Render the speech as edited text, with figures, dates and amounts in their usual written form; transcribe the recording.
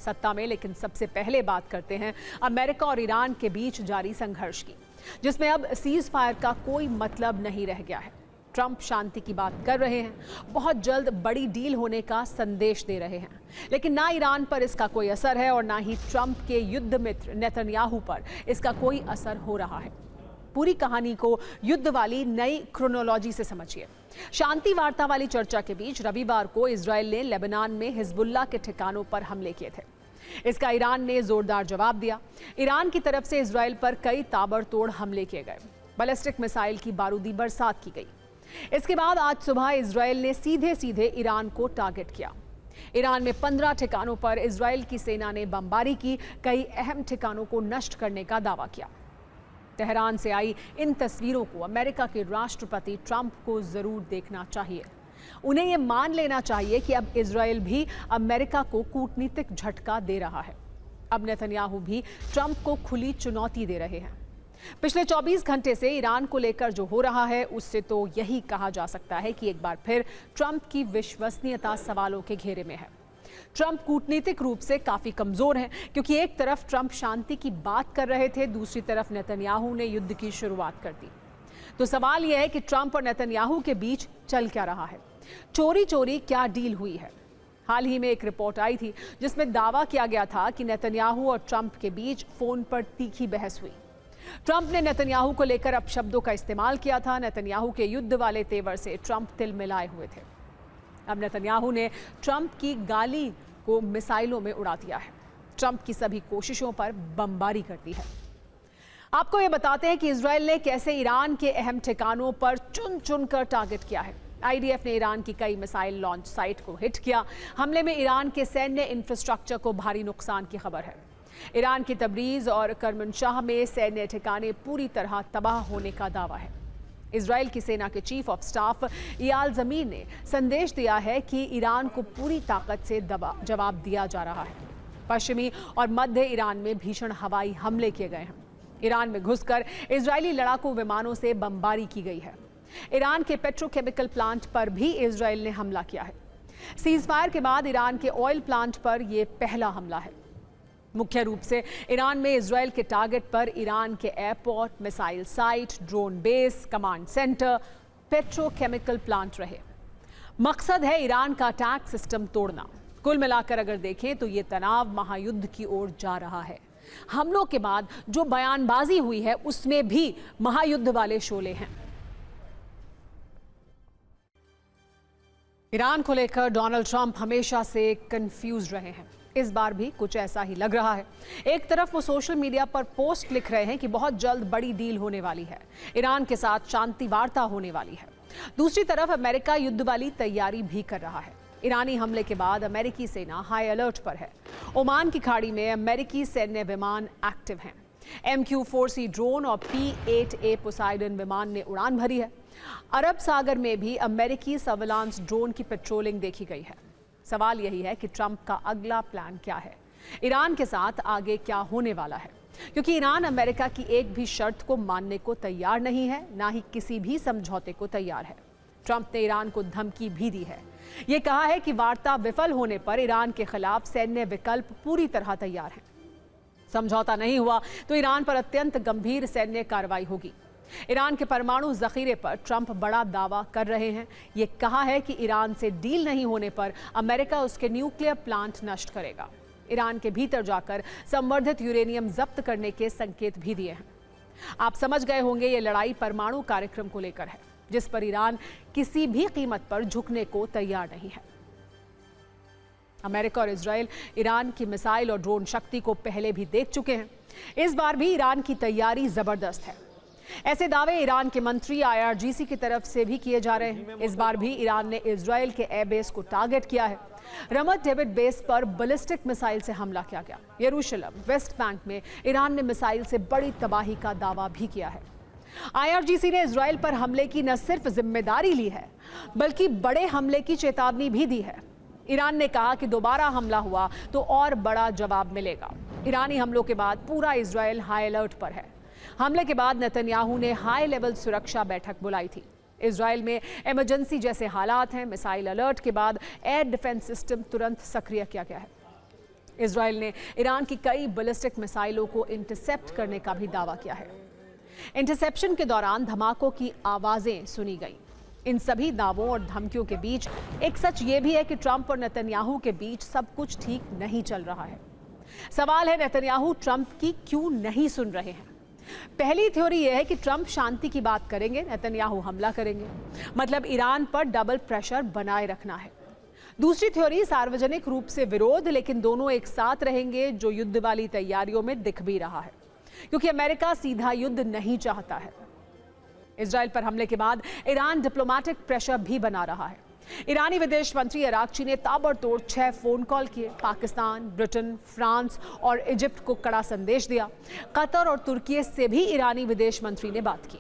सत्ता में, लेकिन सबसे पहले बात करते हैं अमेरिका और ईरान के बीच जारी संघर्ष की, जिसमें अब सीज फायर का कोई मतलब नहीं रह गया है। ट्रंप शांति की बात कर रहे हैं, बहुत जल्द बड़ी डील होने का संदेश दे रहे हैं, लेकिन ना ईरान पर इसका कोई असर है और ना ही ट्रंप के युद्ध मित्र नेतन्याहू पर इसका कोई असर हो रहा है। पूरी कहानी को युद्ध वाली नई क्रोनोलॉजी से समझिए। शांति वार्ता वाली चर्चा के बीच रविवार को इजरायल ने लेबनान में हिजबुल्लाह के ठिकानों पर हमले किए थे। इसका ईरान ने जोरदार जवाब दिया। ईरान की तरफ से इजरायल पर कई ताबड़तोड़ हमले किए गए, बैलिस्टिक मिसाइल की बारूदी बरसात की गई। इसके बाद आज सुबह इजरायल ने सीधे सीधे ईरान को टारगेट किया। ईरान में 15 ठिकानों पर इजरायल की सेना ने बमबारी की, कई अहम ठिकानों को नष्ट करने का दावा किया। तेहरान से आई इन तस्वीरों को अमेरिका के राष्ट्रपति ट्रंप को जरूर देखना चाहिए। उन्हें यह मान लेना चाहिए कि अब इजरायल भी अमेरिका को कूटनीतिक झटका दे रहा है। अब नेतन्याहू भी ट्रंप को खुली चुनौती दे रहे हैं। पिछले 24 घंटे से ईरान को लेकर जो हो रहा है, उससे तो यही कहा जा सकता है कि एक बार फिर ट्रंप की विश्वसनीयता सवालों के घेरे में है। ट्रंप कूटनीतिक रूप से काफी कमजोर हैं, क्योंकि एक तरफ ट्रंप शांति की बात कर रहे थे, दूसरी तरफ नेतन्याहू ने युद्ध की शुरुआत कर दी। तो सवाल यह है कि ट्रंप और नेतन्याहू के बीच चल क्या रहा है? चोरी चोरी क्या डील हुई है? हाल ही में एक रिपोर्ट आई थी जिसमें दावा किया गया था कि नेतन्याहू और ट्रंप के बीच फोन पर तीखी बहस हुई। ट्रंप ने नेतन्याहू को लेकर अपशब्दों का इस्तेमाल किया था। नेतन्याहू के युद्ध वाले तेवर से ट्रंप तिलमिलाए हुए थे। अब नेतन्याहू ने ट्रंप की गाली को मिसाइलों में उड़ा दिया है। ट्रंप की सभी कोशिशों पर बमबारी कर दी है। आपको ये बताते हैं कि इजरायल ने कैसे ईरान के अहम ठिकानों पर चुन चुन कर टारगेट किया है। आईडीएफ ने ईरान की कई मिसाइल लॉन्च साइट को हिट किया। हमले में ईरान के सैन्य इंफ्रास्ट्रक्चर को भारी नुकसान की खबर है। ईरान की तबरीज और करमनशाह में सैन्य ठिकाने पूरी तरह तबाह होने का दावा है। इजरायल की सेना के चीफ ऑफ स्टाफ इयाल ज़मीर ने संदेश दिया है कि ईरान को पूरी ताकत से जवाब दिया जा रहा है। पश्चिमी और मध्य ईरान में भीषण हवाई हमले किए गए हैं। ईरान में घुसकर इजरायली लड़ाकू विमानों से बमबारी की गई है। ईरान के पेट्रोकेमिकल प्लांट पर भी इजरायल ने हमला किया है। सीज फायर के बाद ईरान के ऑयल प्लांट पर यह पहला हमला है। मुख्य रूप से ईरान में इजरायल के टारगेट पर ईरान के airport, missile site, drone base, command centre, petrochemical plant रहे। मकसद है ईरान का अटैक सिस्टम तोड़ना। कुल मिलाकर अगर देखें तो ये तनाव महायुद्ध की ओर जा रहा है। हमलों के बाद जो बयानबाजी हुई है, उसमें भी महायुद्ध वाले शोले हैं। ईरान को लेकर डोनाल्ड ट्रंप हमेशा से कंफ्यूज रहे हैं। इस बार भी कुछ ऐसा ही लग रहा है। एक तरफ वो सोशल मीडिया पर पोस्ट लिख रहे हैं कि बहुत जल्द बड़ी डील होने वाली है, ईरान के साथ शांति वार्ता होने वाली है। दूसरी तरफ अमेरिका युद्ध वाली तैयारी भी कर रहा है। ईरानी हमले के बाद अमेरिकी सेना हाई अलर्ट पर है। ओमान की खाड़ी में अमेरिकी सैन्य विमान एक्टिव हैं। MQ-4C ड्रोन और P-8A पोसाइडन विमान ने उड़ान भरी है। अरब सागर में भी अमेरिकी सर्विलांस ड्रोन की पेट्रोलिंग देखी गई है। सवाल यही है कि ट्रंप का अगला प्लान क्या है, ईरान के साथ आगे क्या होने वाला है, क्योंकि ईरान अमेरिका की एक भी शर्त को मानने को तैयार नहीं है, ना ही किसी भी समझौते को तैयार है। ट्रंप ने ईरान को धमकी भी दी है। ये कहा है कि वार्ता विफल होने पर ईरान के खिलाफ सैन्य विकल्प पूरी तरह तैयार है। समझौता नहीं हुआ तो ईरान पर अत्यंत गंभीर सैन्य कार्रवाई होगी। ईरान के परमाणु जखीरे पर ट्रंप बड़ा दावा कर रहे हैं। ये कहा है कि ईरान से डील नहीं होने पर अमेरिका उसके न्यूक्लियर प्लांट नष्ट करेगा। ईरान के भीतर जाकर संवर्धित यूरेनियम जब्त करने के संकेत भी दिए हैं। आप समझ गए होंगे, ये लड़ाई परमाणु कार्यक्रम को लेकर है, जिस पर ईरान किसी भी कीमत पर झुकने को तैयार नहीं है। अमेरिका और इजरायल ईरान की मिसाइल और ड्रोन शक्ति को पहले भी देख चुके हैं। इस बार भी ईरान की तैयारी जबरदस्त है। ऐसे दावे ईरान के मंत्री IRGC की तरफ से भी किए जा रहे हैं। इस बार भी ईरान ने इजरायल के एयरबेस को टारगेट किया है। रमत डेविड बेस पर बैलिस्टिक मिसाइल से हमला किया गया। यरूशलेम, वेस्ट बैंक में ईरान ने मिसाइल से बड़ी तबाही का दावा भी किया है। IRGC ने इजरायल पर हमले की न सिर्फ जिम्मेदारी ली है, बल्कि बड़े हमले की चेतावनी भी दी है। ईरान ने कहा कि दोबारा हमला हुआ तो और बड़ा जवाब मिलेगा। ईरानी हमलों के बाद पूरा इजरायल हाई अलर्ट पर है। हमले के बाद नेतन्याहू ने हाई लेवल सुरक्षा बैठक बुलाई थी। इजरायल में इमरजेंसी जैसे हालात हैं। मिसाइल अलर्ट के बाद एयर डिफेंस सिस्टम तुरंत सक्रिय किया गया है। इजराइल ने ईरान की कई बैलिस्टिक मिसाइलों को इंटरसेप्ट करने का भी दावा किया है। इंटरसेप्शन के दौरान धमाकों की आवाजें सुनी गईं। इन सभी दावों और धमकियों के बीच एक सच ये भी है कि ट्रंप और नेतन्याहू के बीच सब कुछ ठीक नहीं चल रहा है। सवाल है, नेतन्याहू ट्रंप की क्यों नहीं सुन रहे हैं? पहली थ्योरी यह है कि ट्रंप शांति की बात करेंगे, नेतन्याहू हमला करेंगे, मतलब ईरान पर डबल प्रेशर बनाए रखना है। दूसरी थ्योरी सार्वजनिक रूप से विरोध, लेकिन दोनों एक साथ रहेंगे, जो युद्ध वाली तैयारियों में दिख भी रहा है, क्योंकि अमेरिका सीधा युद्ध नहीं चाहता है। इजराइल पर हमले के बाद ईरान डिप्लोमेटिक प्रेशर भी बना रहा है। ईरानी विदेश मंत्री अरागची ने ताबड़तोड़ 6 फोन कॉल किए। पाकिस्तान, ब्रिटेन, फ्रांस और इजिप्ट को कड़ा संदेश दिया। कतर और तुर्की से भी ईरानी विदेश मंत्री ने बात की।